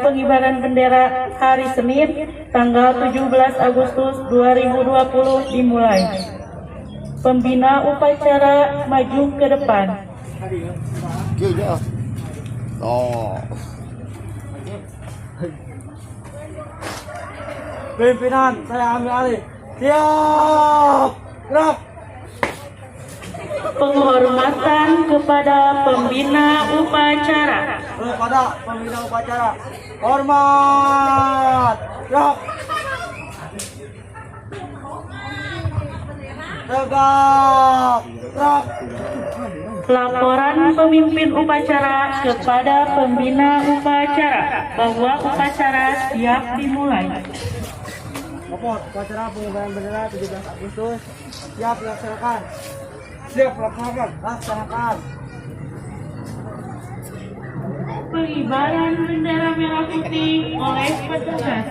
pengibaran bendera hari Senin tanggal 17 Agustus 2020 dimulai. Pembina upacara maju ke depan. Pimpinan, saya ambil alih. Siap, gerak. Penghormatan kepada pembina upacara. Kepada pembina upacara, hormat, gerak. Tegak, gerak. Laporan pemimpin upacara kepada pembina upacara bahwa upacara siap dimulai. Lapor, upacara pengibaran bendera 17 Agustus siap dilaksanakan. Siap laksanakan, laksanakan. Pengibaran bendera merah putih oleh petugas.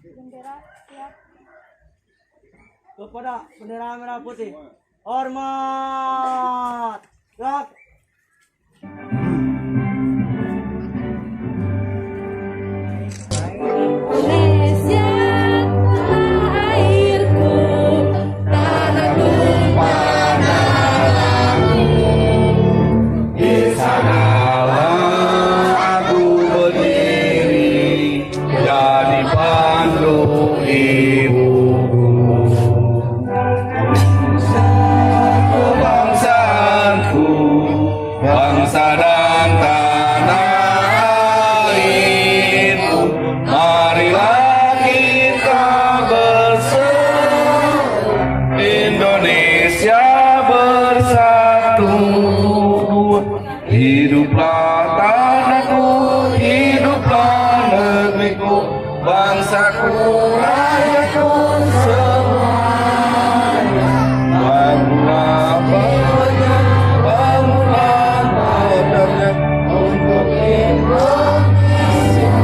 Bendera siap. Kepada bendera merah putih, hormat, gerak. Indonesia airku, tanah tumpah darahku. Di sanalah aku berdiri, jadi pandu ibuku. Kebangsaanku, bangsa dan tanah airku, marilah kita bersatu, Indonesia bersatu. Hiduplah tanahku, hiduplah negeriku, bangsaku, rakyatku semuanya. Bangunlah badannya, bangunlah badannya untuk Indonesia.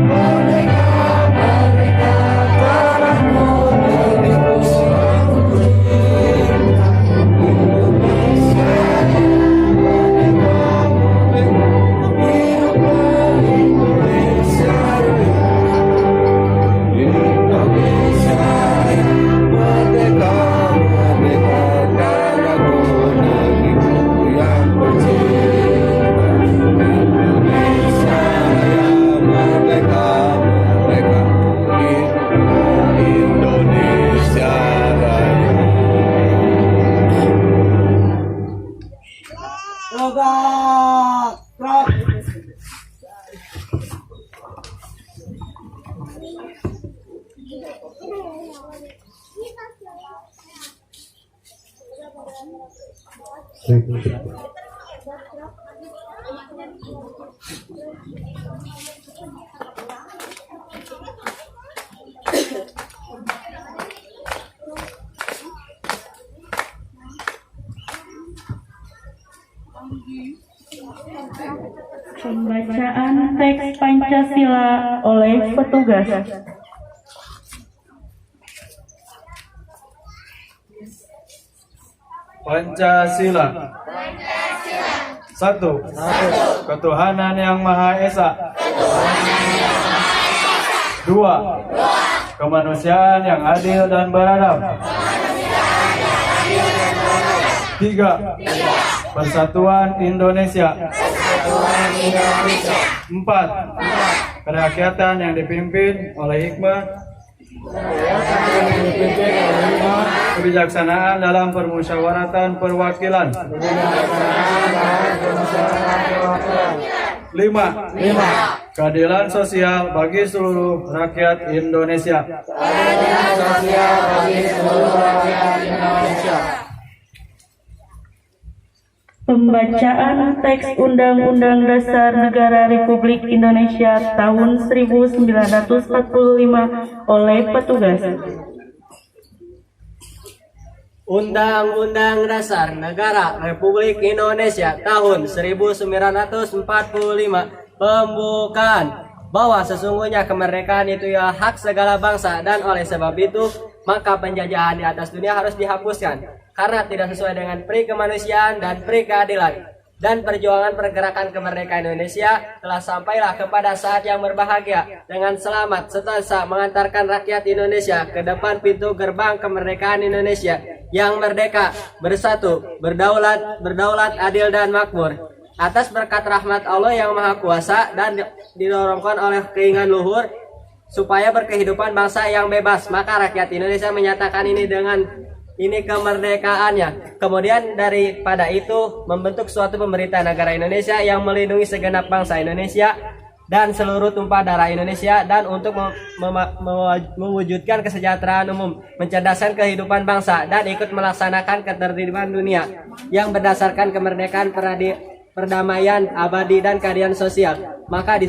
Merdeka, merdeka, tanahku, negeriku. Tegak, gerak. Pancasila oleh petugas. Pancasila. Satu. Ketuhanan yang Maha Esa. Dua. Kemanusiaan yang adil dan beradab. Tiga. Persatuan Indonesia. Empat. Kerakyatan yang dipimpin oleh hikmah, kebijaksanaan dalam permusyawaratan perwakilan. Lima. Keadilan sosial bagi seluruh rakyat Indonesia. Pembacaan teks Undang-Undang Dasar Negara Republik Indonesia tahun 1945 oleh petugas. Undang-Undang Dasar Negara Republik Indonesia tahun 1945 pembukaan bahwa sesungguhnya kemerdekaan itu ya hak segala bangsa, dan oleh sebab itu maka penjajahan di atas dunia harus dihapuskan karena tidak sesuai dengan pri kemanusiaan dan pri keadilan. Dan perjuangan pergerakan kemerdekaan Indonesia telah sampailah kepada saat yang berbahagia dengan selamat sentosa mengantarkan rakyat Indonesia ke depan pintu gerbang kemerdekaan Indonesia yang merdeka, bersatu, berdaulat, adil dan makmur. Atas berkat rahmat Allah yang Maha Kuasa dan didorongkan oleh keinginan luhur supaya berkehidupan bangsa yang bebas, maka rakyat Indonesia menyatakan ini kemerdekaannya. Kemudian daripada itu membentuk suatu pemerintah negara Indonesia yang melindungi segenap bangsa Indonesia dan seluruh tumpah darah Indonesia, dan untuk mewujudkan kesejahteraan umum, mencerdaskan kehidupan bangsa, dan ikut melaksanakan ketertiban dunia yang berdasarkan kemerdekaan, perdamaian abadi dan keadilan sosial. Maka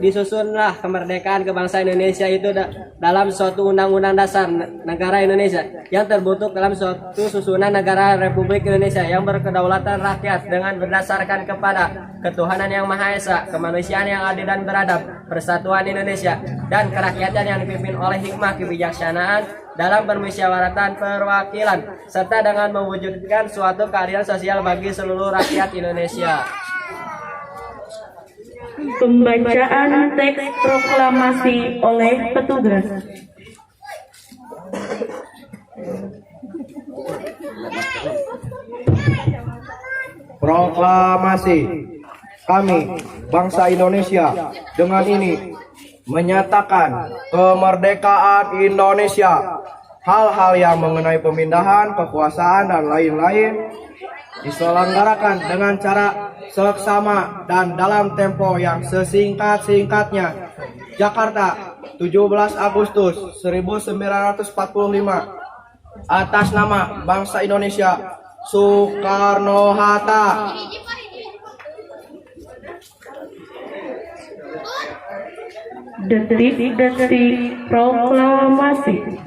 disusunlah kemerdekaan kebangsaan Indonesia itu dalam suatu undang-undang dasar negara Indonesia yang terbentuk dalam suatu susunan negara Republik Indonesia yang berkedaulatan rakyat dengan berdasarkan kepada ketuhanan yang Maha Esa, kemanusiaan yang adil dan beradab, persatuan Indonesia, dan kerakyatan yang dipimpin oleh hikmah kebijaksanaan dalam permusyawaratan perwakilan, serta dengan mewujudkan suatu keadilan sosial bagi seluruh rakyat Indonesia. Pembacaan teks proklamasi oleh petugas. Proklamasi. Kami, bangsa Indonesia, dengan ini menyatakan kemerdekaan Indonesia. Hal-hal yang mengenai pemindahan kekuasaan dan lain-lain diselenggarakan dengan cara seksama dan dalam tempo yang sesingkat-singkatnya. Jakarta, 17 Agustus 1945. Atas nama bangsa Indonesia, Soekarno-Hatta. Detik-detik proklamasi.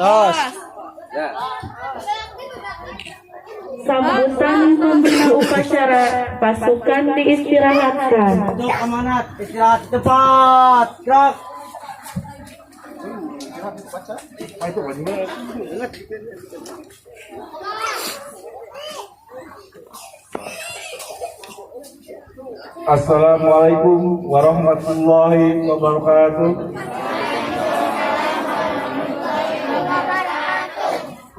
Tos. Sambutan pembina upacara, pasukan diistirahatkan. Untuk amanat, istirahat cepat. Gerak. Assalamualaikum warahmatullahi wabarakatuh.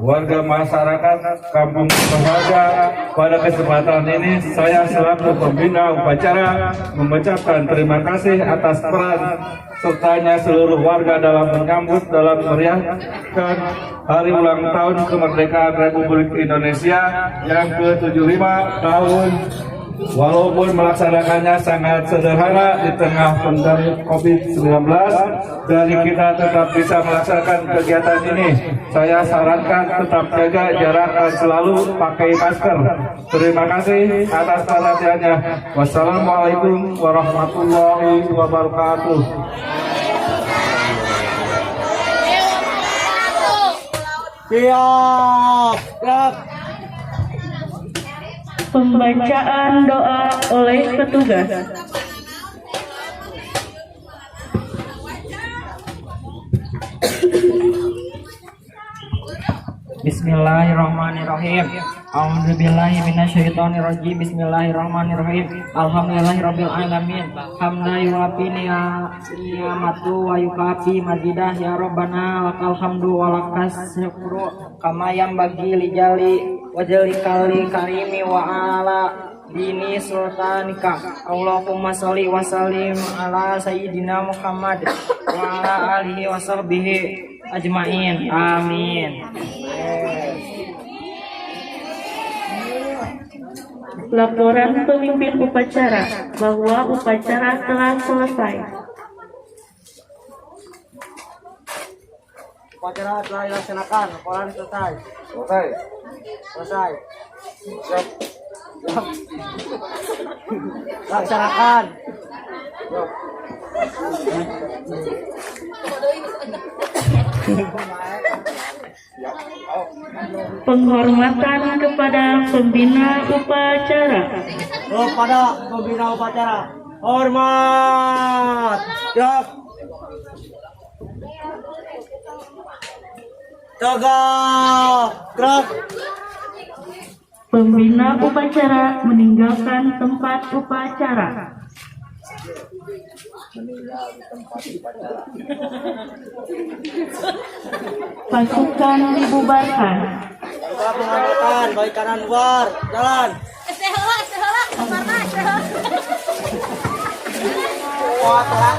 warga masyarakat Kampung Toraja. Pada kesempatan ini saya selaku pembina upacara mengucapkan terima kasih atas peran sertanya seluruh warga dalam menyambut dalam meriahkan hari ulang tahun kemerdekaan Republik Indonesia yang ke-75 tahun. Walaupun melaksanakannya sangat sederhana di tengah pandemi COVID-19, dari kita tetap bisa melaksanakan kegiatan ini. Saya sarankan tetap jaga jarak dan selalu pakai masker. Terima kasih atas perhatiannya. Wassalamualaikum warahmatullahi wabarakatuh. Siap. Siap. Pembacaan doa oleh petugas. Bismillahirrahmanirrahim. A'udzubillahi minasyaitonirrajim. Bismillahirrahmanirrahim. Alhamdulillahirabbil alamin. Hamdan yuwafi ni'matu wa yukafi mazidah ya rabbana lakal hamdu wa lakas syukru kama yanbaghi lijali wajhil karimi wa ala dini sultanika. Allahumma sholli wa sallim ala sayyidina Muhammad wa ala alihi wa sahbihi ajmain. Amin. Laporan pemimpin upacara bahwa upacara telah selesai. Upacara telah dilaksanakan. Laporan selesai. Selesai. Siap. Siap. Laksanakan. Siap. Penghormatan kepada pembina upacara. Kepada pembina upacara. Hormat. Siap. Tegak. Gerak. Pembina upacara meninggalkan tempat upacara. Pasukan dibubarkan. Kita penghormatan. Baik kanan luar. Jalan. Sehola, kemana? Wah, telah.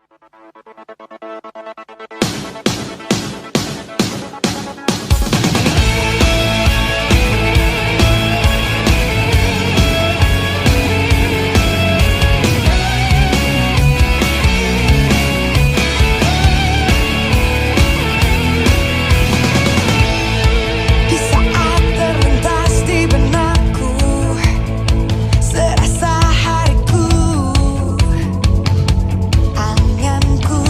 Di saat terlintas di benakku, serasa hariku, anganku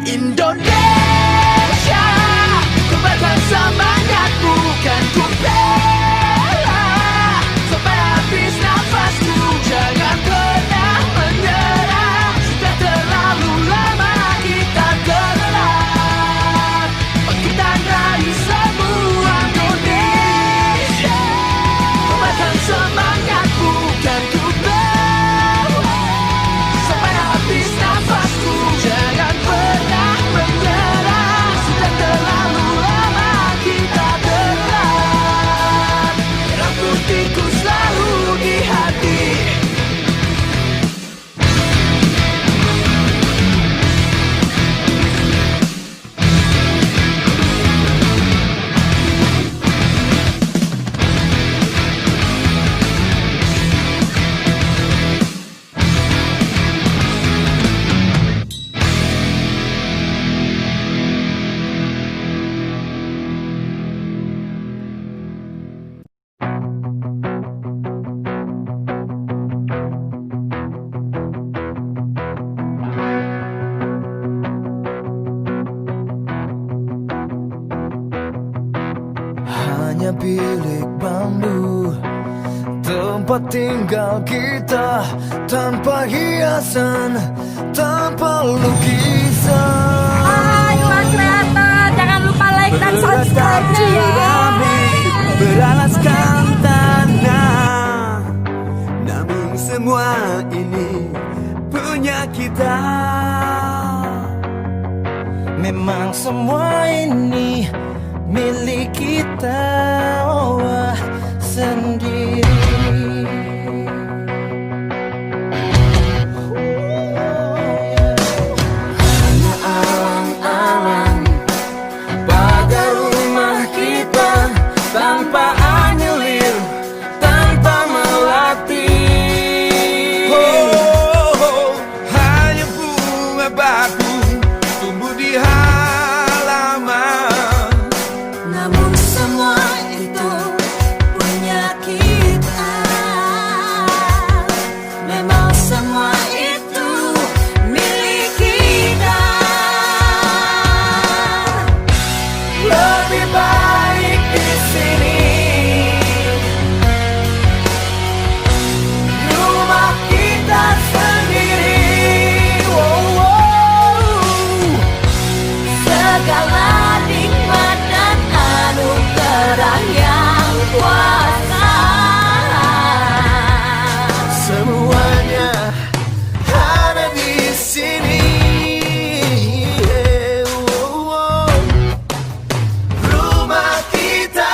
Indonesia, kubarkan semangatku, kan ku bela sampai habis nafasku. Jangan pernah menyerah, sudah terlalu lama kita terlelap. Bangkitkan raih semua Indonesia, kubarkan semangatku, kan ku bela sampai habis nafasku. Jangan pernah menyerah, sudah terlalu lama kita terlelap. Merah putihku selalu di hati. Hanya bilik bambu, tempat tinggal kita, tanpa hiasan, tanpa lukisan. Ayo kreator, jangan lupa like dan subscribe ya. Beralaskan tanah, namun semua ini punya kita. Memang semua ini milik kita, sendiri. Hanya alang-alang pagar rumah kita, tanpa anyelir, tanpa melatih. Hanya bunga batu tumbuh di halaman, namun semua itu punya kita. Memang semua itu milik kita. Lebih baik di sini, rumah kita sendiri. Segala nikmat dan anugerah yang kuasa, semuanya ada di sini. Rumah kita.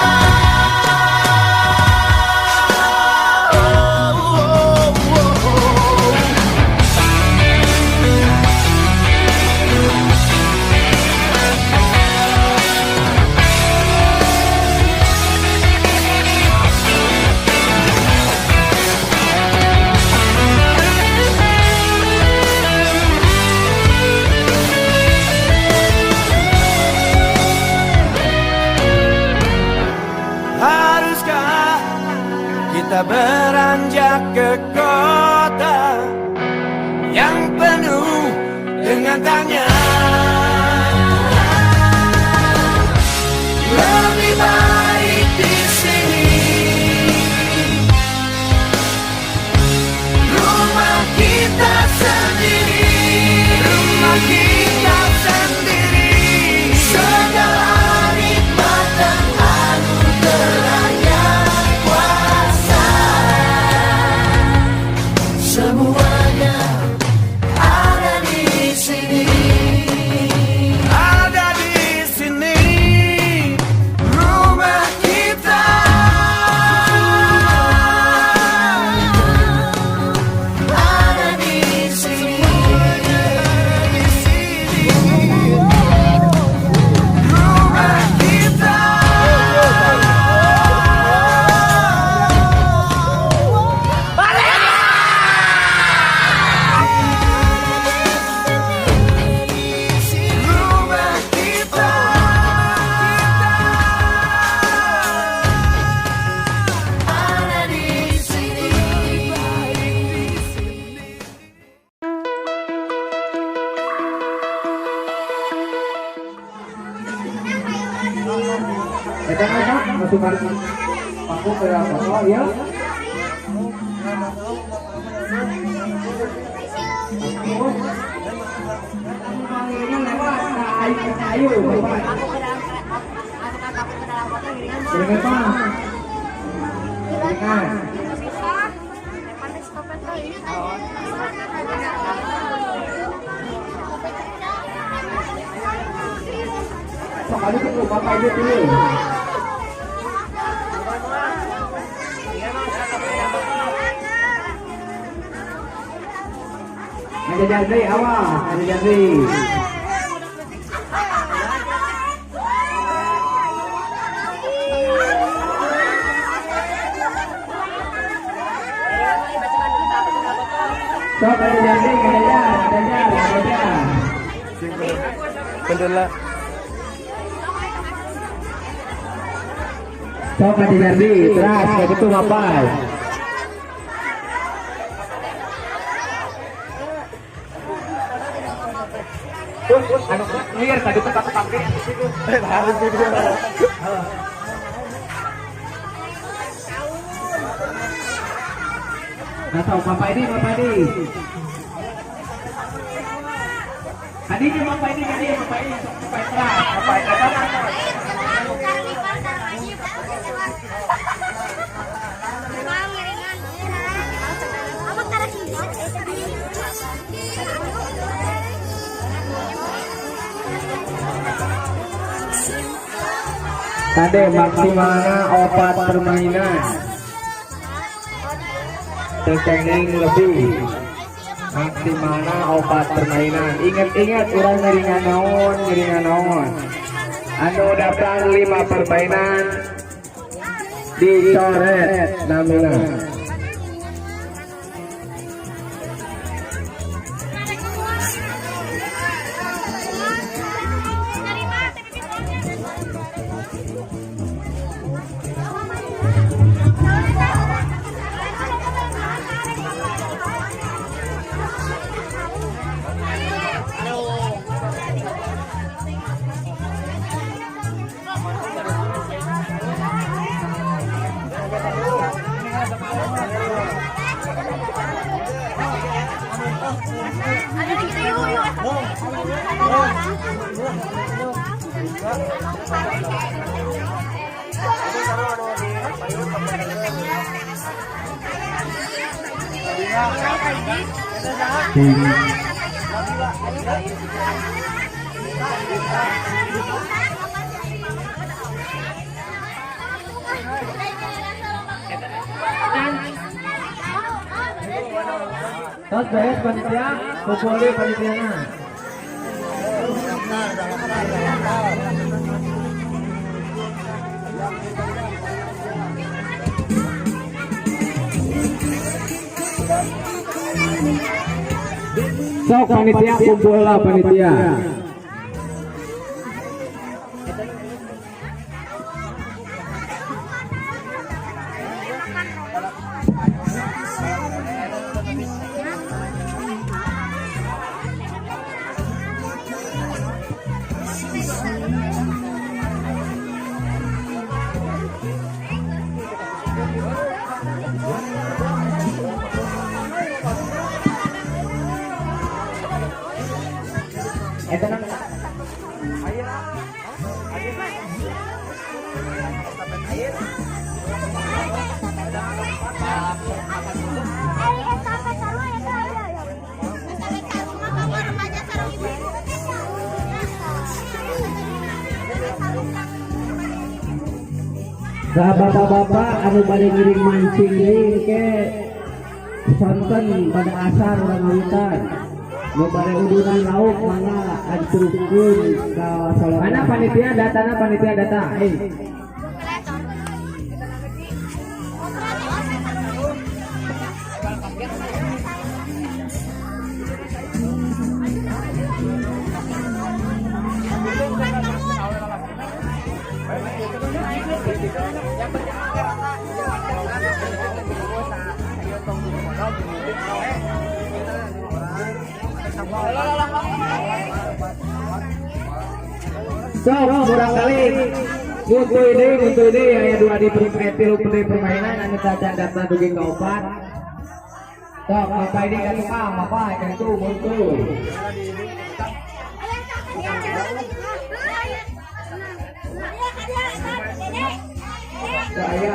Haruskah kita beranjak ke kota yang penuh dengan tanya? Lebih baik di sini, rumah kita sendiri. Rumah kita sendiri. Segala nikmat dan anugerah yang kuasa, semuanya ada di sini. Kita ada masukkan paku ke bawah ya. Ayo, sekali itu bapak ibu dulu. Ada jadi awas, ada jadi. Sok ada jadi, ada. Kendala. Sok ada jadi, terus kayak gitu bapak. Lihat tadi tempat pakai harus video. Nah tahu bapak ini. Tadinya bapak ini sampai keras, bapak Tade maksimalnya opat permainan tercengeng lebih maksimalnya opat permainan. Ingat orang ngiringan naon anu dapat 5 permainan dicoret namina. Tos beres panitia, kumpulin panitianya. Sok panitia kumpul lah panitia. Bapak-bapak anu bade ngiring mancing deui ke sonten pada asar urang ngawitan. Nu bade udunan lauk mangga anturkeun ka salon. Mana panitia datana panitia data. So, barangkali Untuk ini aya dua di tilu permainan anu cacan data dugi ka opat. Sok apa ini ka tukang apa kan itu muncul. Saya.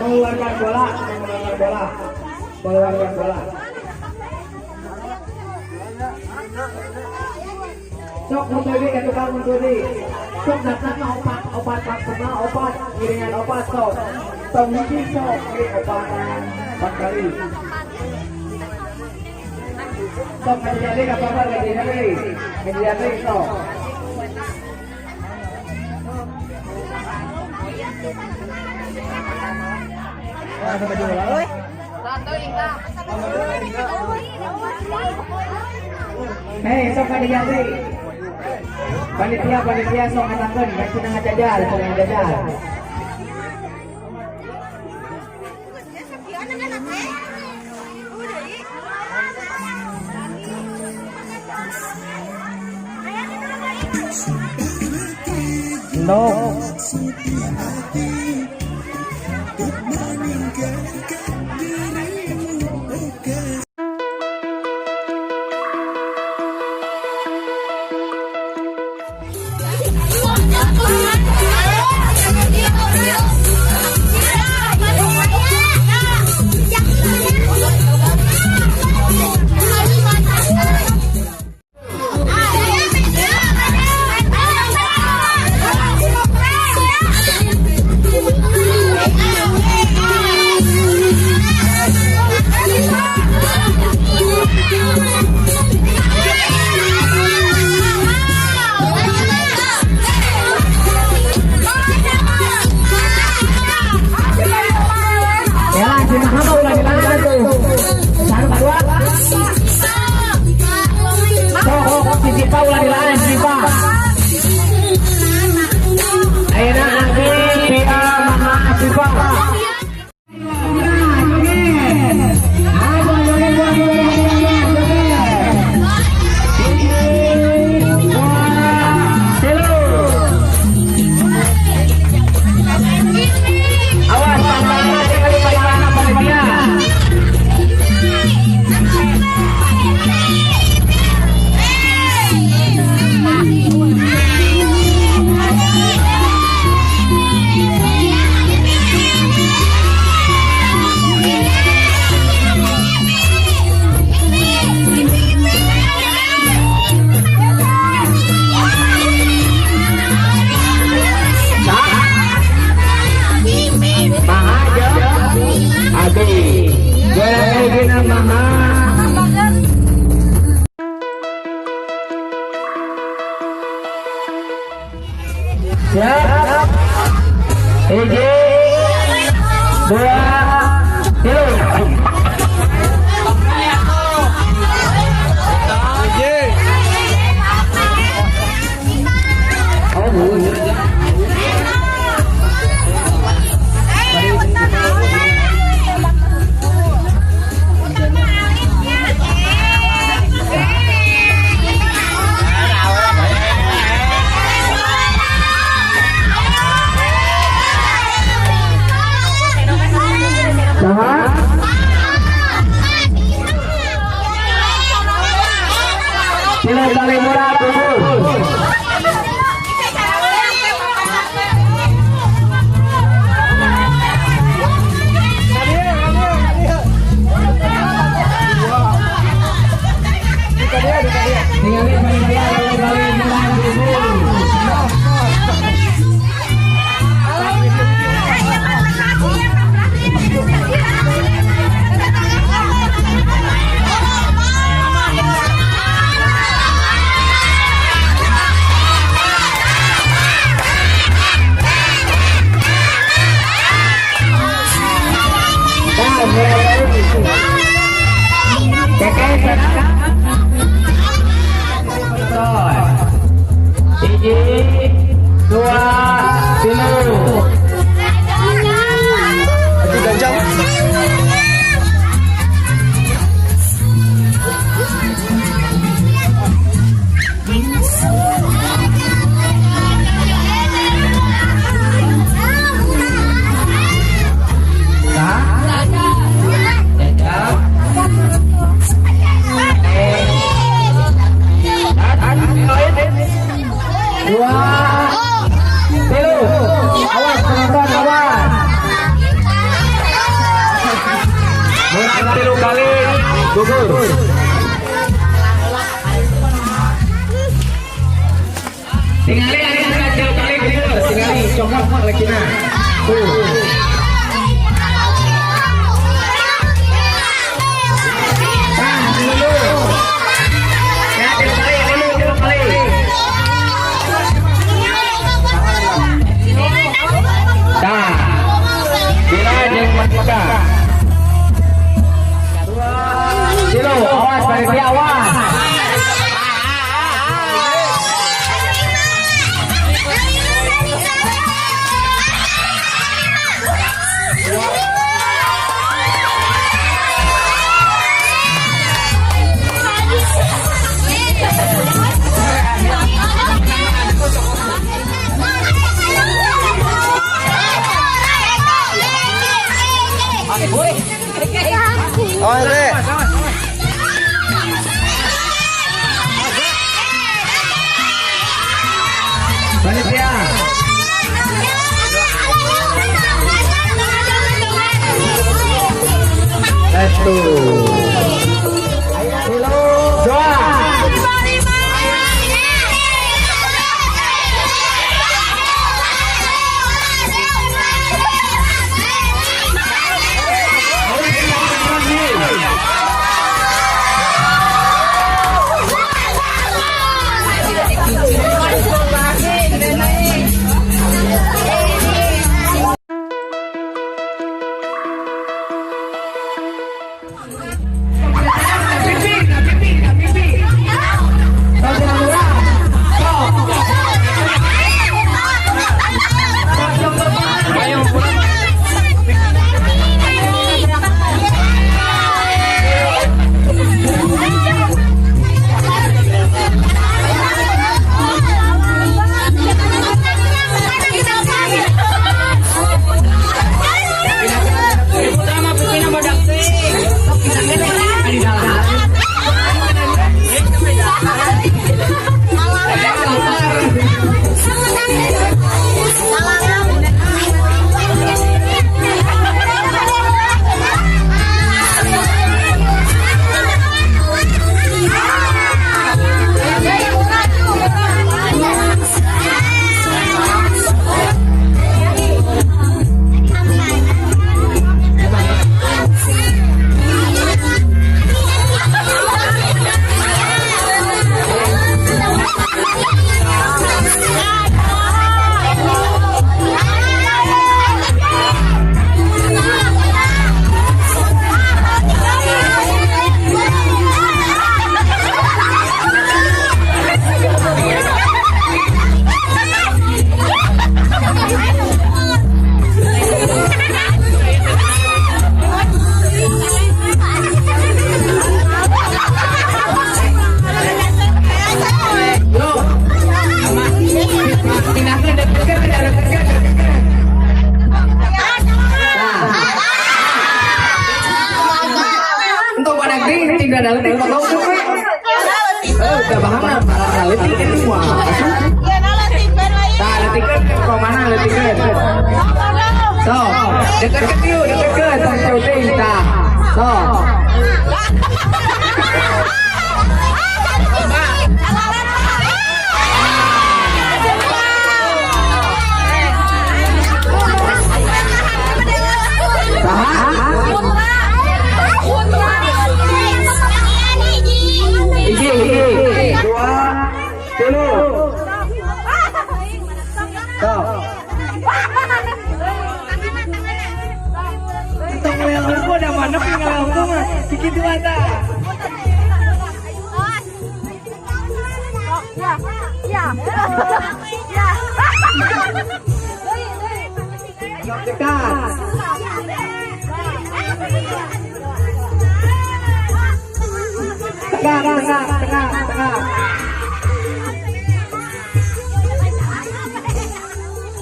Mengeluarkan bola. Sok muntudi ke tukang muntudi. Sok datang opat sebelah opat iringan opat sok. Hiji sok opat 4 kali. Sok jadi ka papa jadi sok. Hei, sok jadi. Panitia sok ngatakeun masih ngajajal, No. Siap. 1, 2, 3. Sila tali murah Tingali ada kacau kali gitu, tingali coklat mak lagi nah. Silo, awas balik dia awas. Oh, Rek. Panitia. Satu. Dua.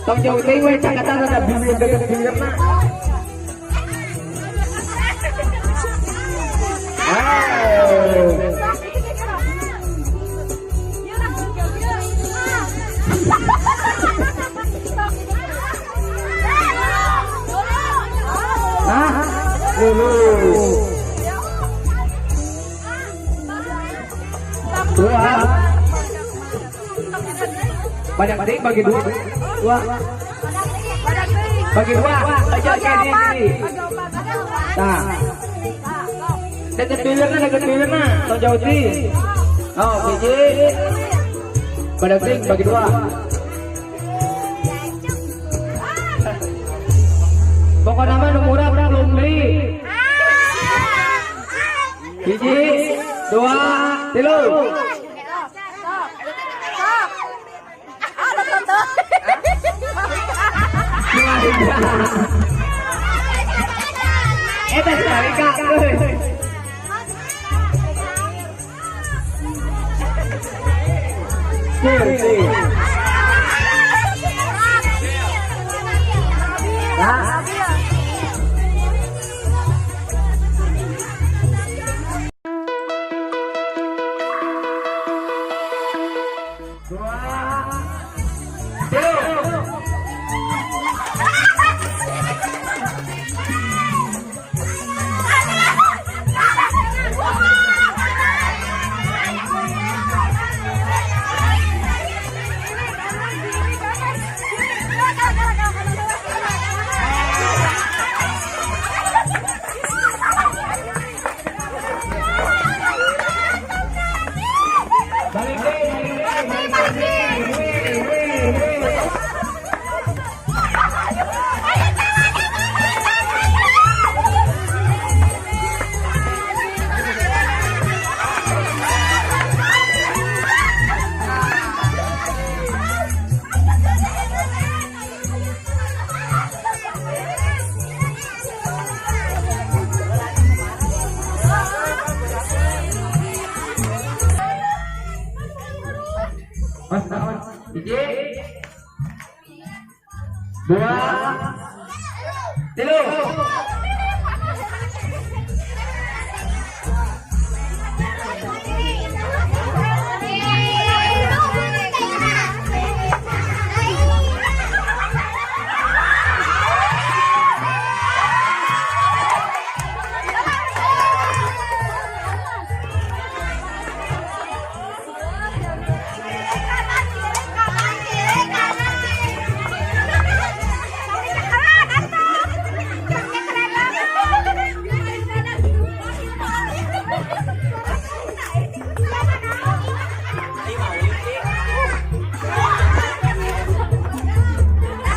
Tong jauh teh we cakatan ada bibir deket bibir na. Banyak ting bagi dua. Bagi dua. Aja ini. Nah. Deket pilirna. Tong jauh ti. Oh, biji. Banyak ting bagi dua. Pokoknya nama nomor belum beli. Biji, dua, tilu. Eta sekali kak. Biji, dua, tilu.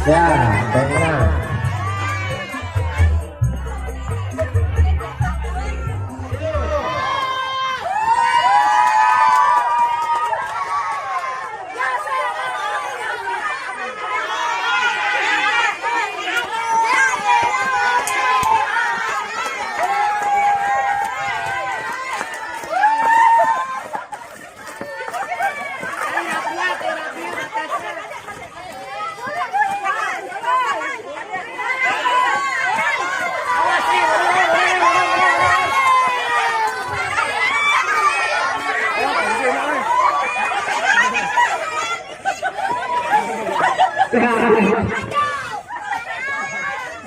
Ya, benar.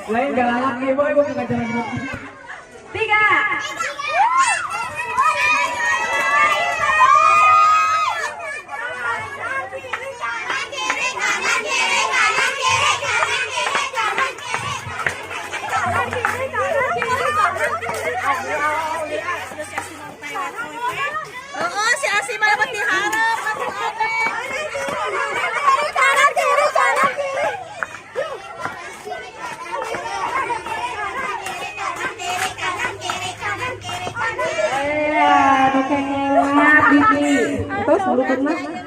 Lain gak lagi, boy, gue gak jalan. 3. Si Asi malah peti harap. Kanan kiri. Terus lutut mas. 1, 2,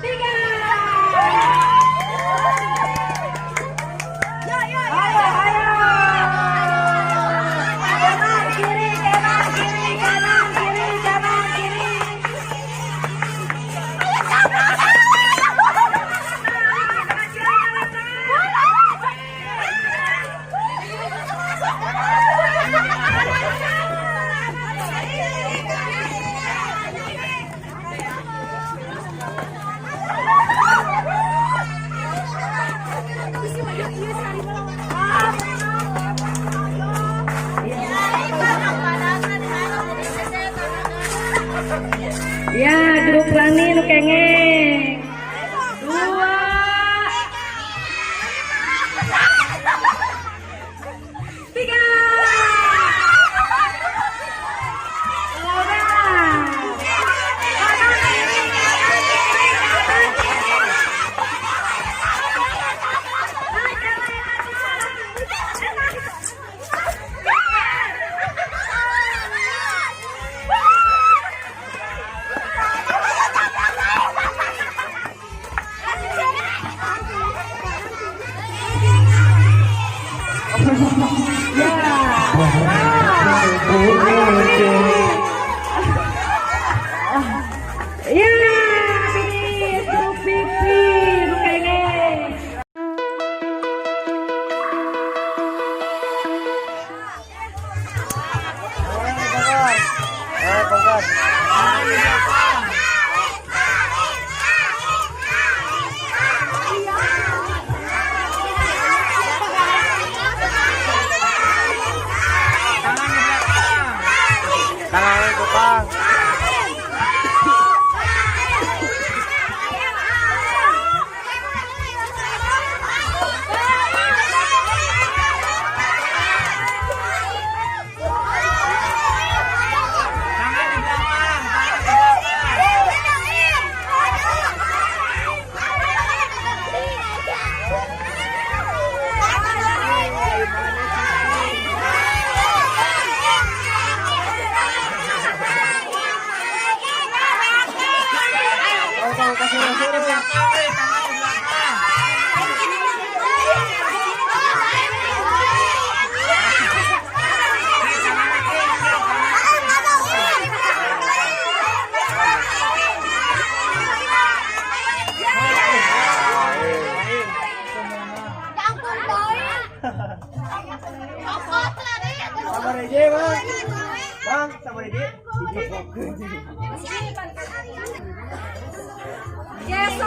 3. kengeng. 2. 3. Ya, finish. Pipi, kengeng. Tangan ke bang. Sabar aja bang. Bang, sabar aja. Yes,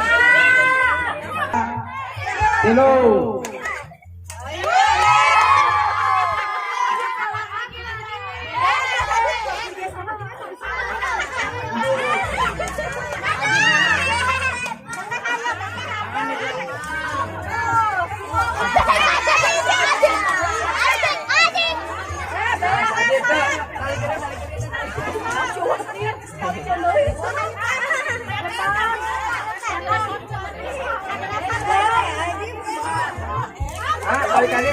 Hello. Kali-kali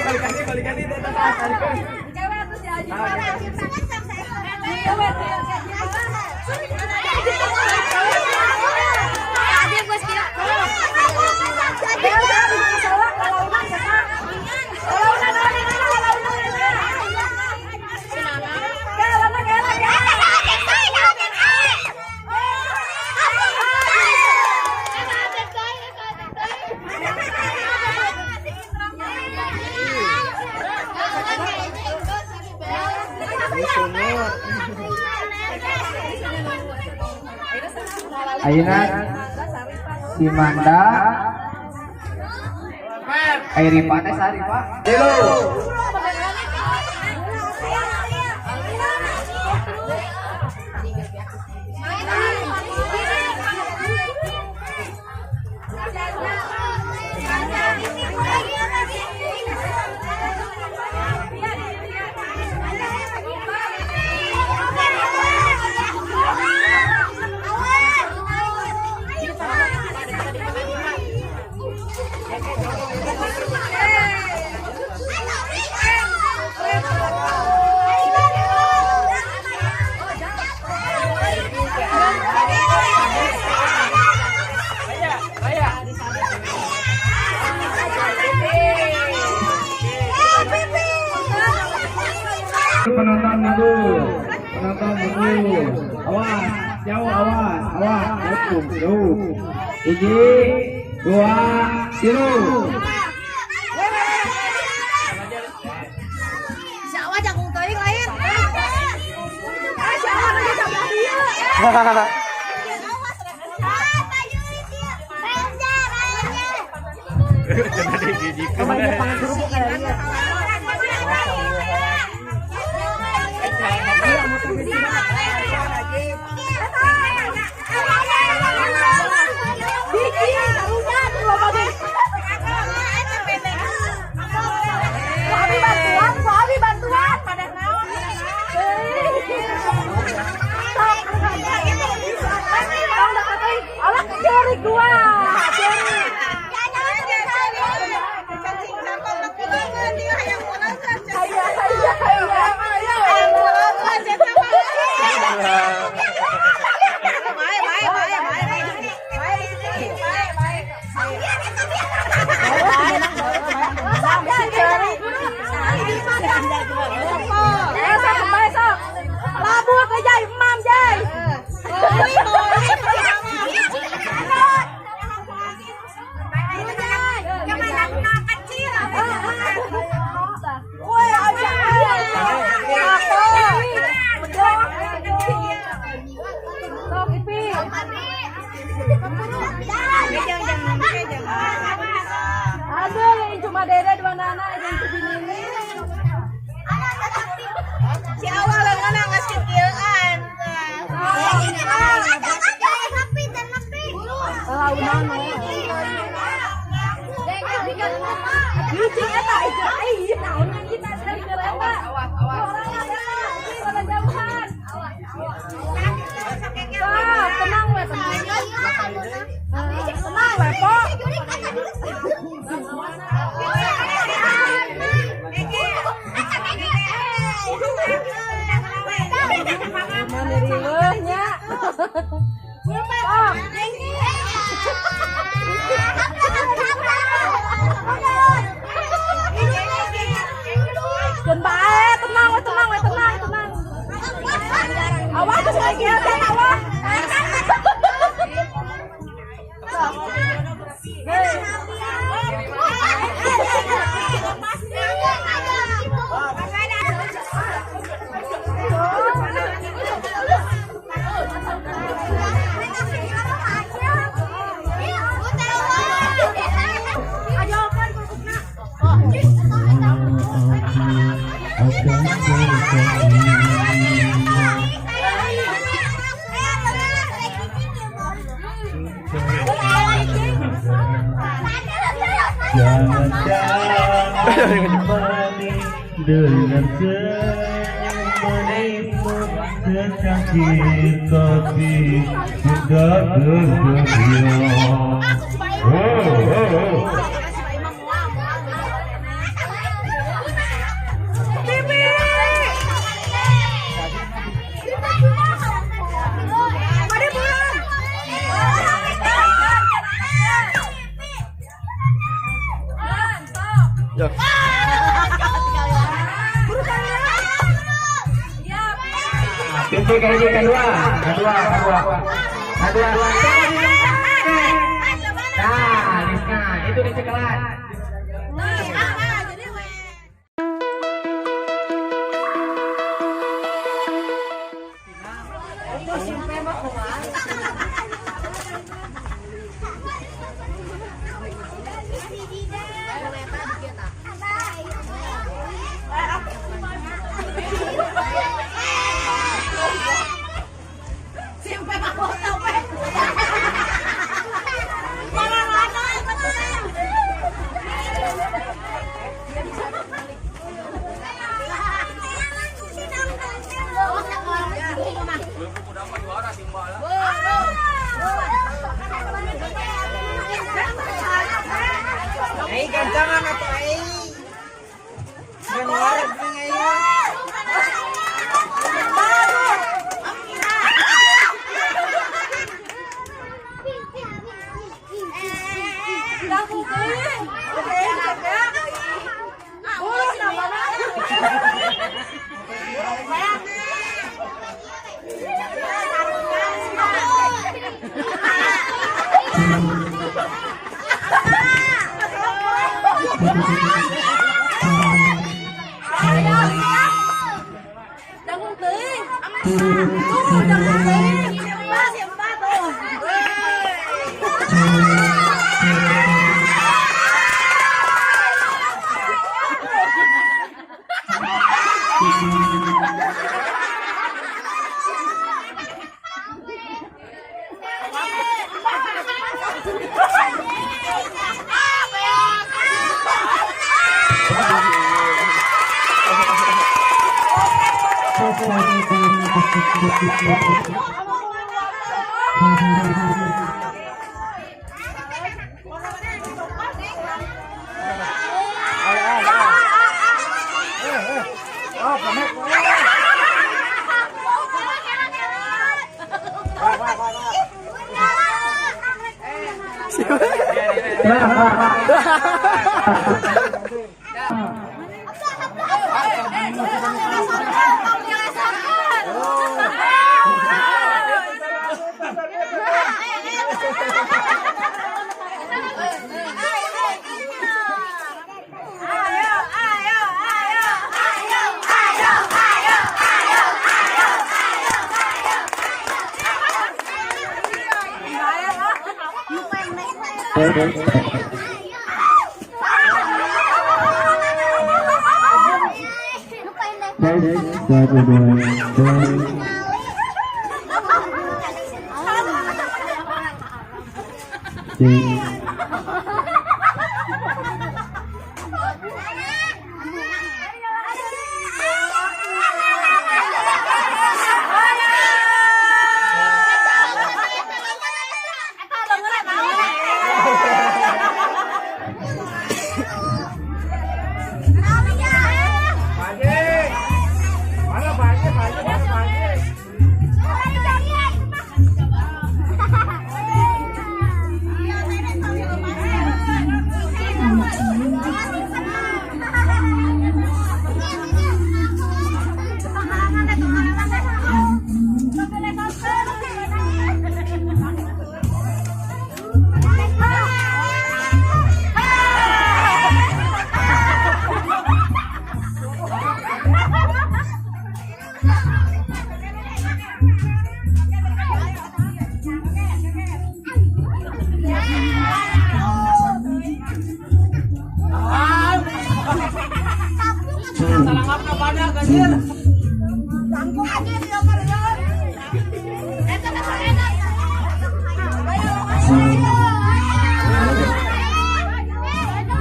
Ayeuna si Manda Airipa teh sari Pak. Halo. Penonton mundur, awas, jauh awas, jauh. 1, 2, 3. Siapa jagung teuing lain? Siapa lagi coba dia? Lucing eta ih naon yang kita sekali kereta. Orang ada pada jauhan. Tenang we tenang. Tenang we po. Mana rileuhnya. Dan bae, tenang we, tenang. Awas geus lagi ya, awas. Jangan kembali dengan senyumanmu secangkir kopi sudah tersedia. Titik kedua. Nah, Rizka, itu di sekelas. Ganjangan atau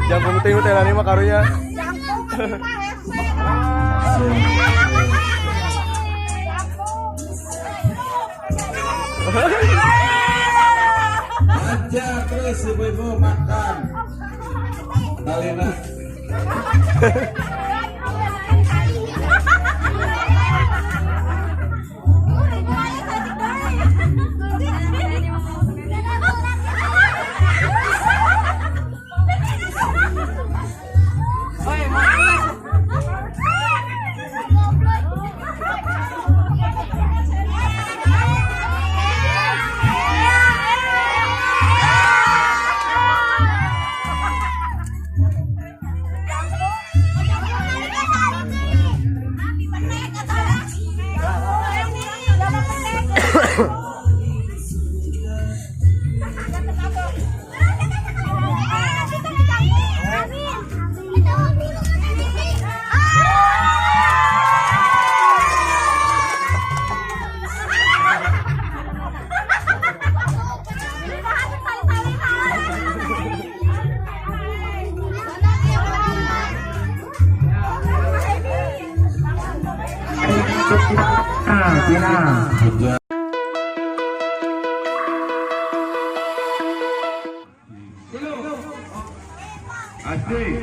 Yang penting hotelan mah karunya. Aja terus ibu-ibu makan. Dalina. Asik.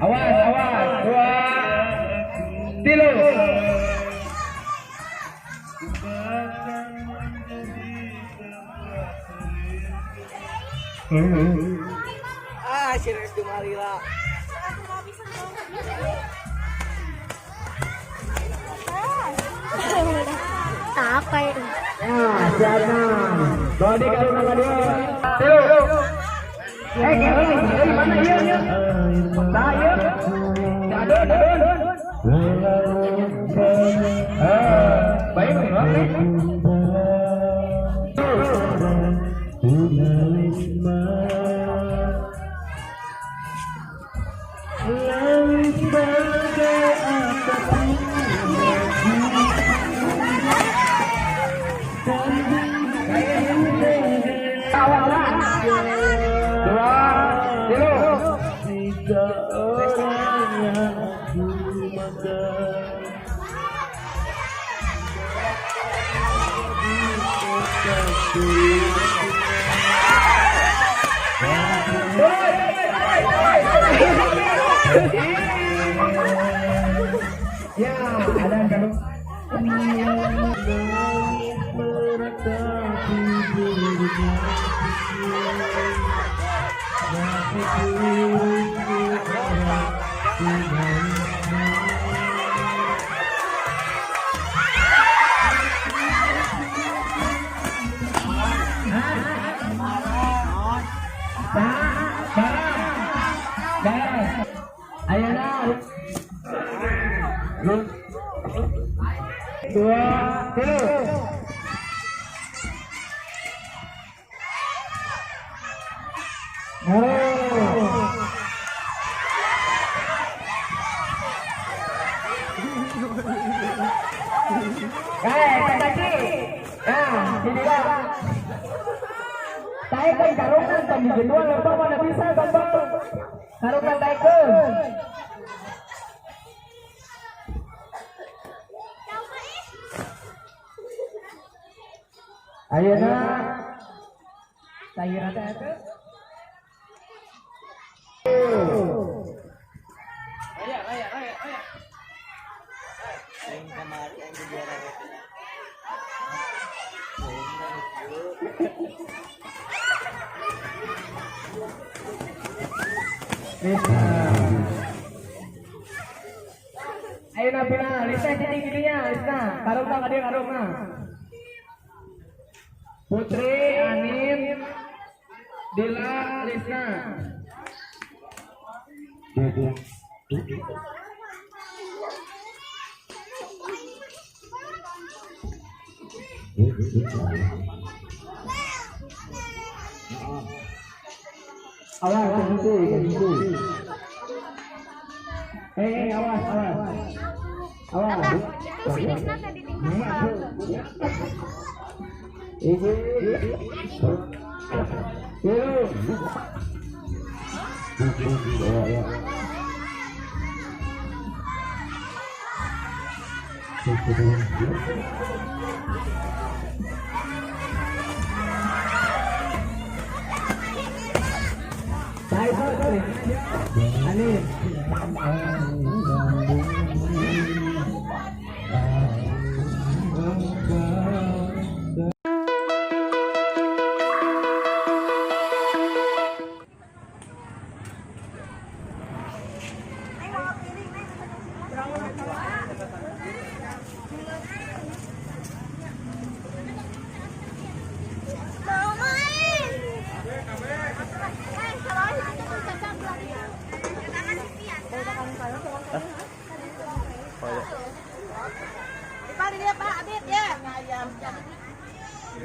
Awas, awas. 2, 3. Ah, serius Dumalila. Apa itu? Ya, siapa? Bodi kalau nama dia. Tilu. Mana iya? Saya. Dadun. Baik, ya, ada kalau naik ke karungan tadi kedua lempar mana bisa bambang karungan naik ke ayo nak saya rata ke ayo na pina, Lisa jadi gininya, Lisa. Karung na kadir karung na. Putri, Anin, Dila, Lisa. Awas, ganti. Awas.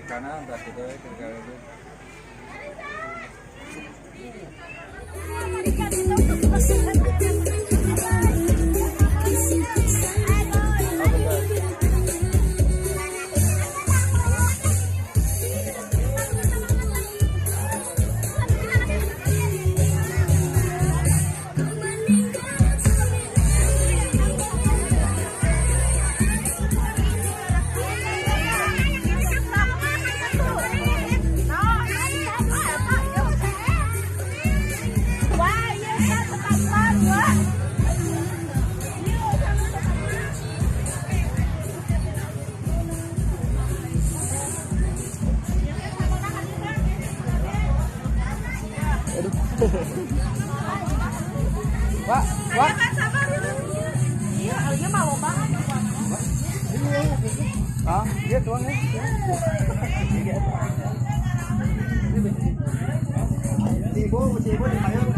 kanan berarti itu kiri kanan itu. Wah. Iya, dia mau banget. Ah, dia tuang nih. Cibo di payung.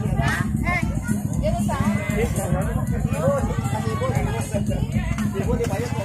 Dia bisa. Cibo di payung.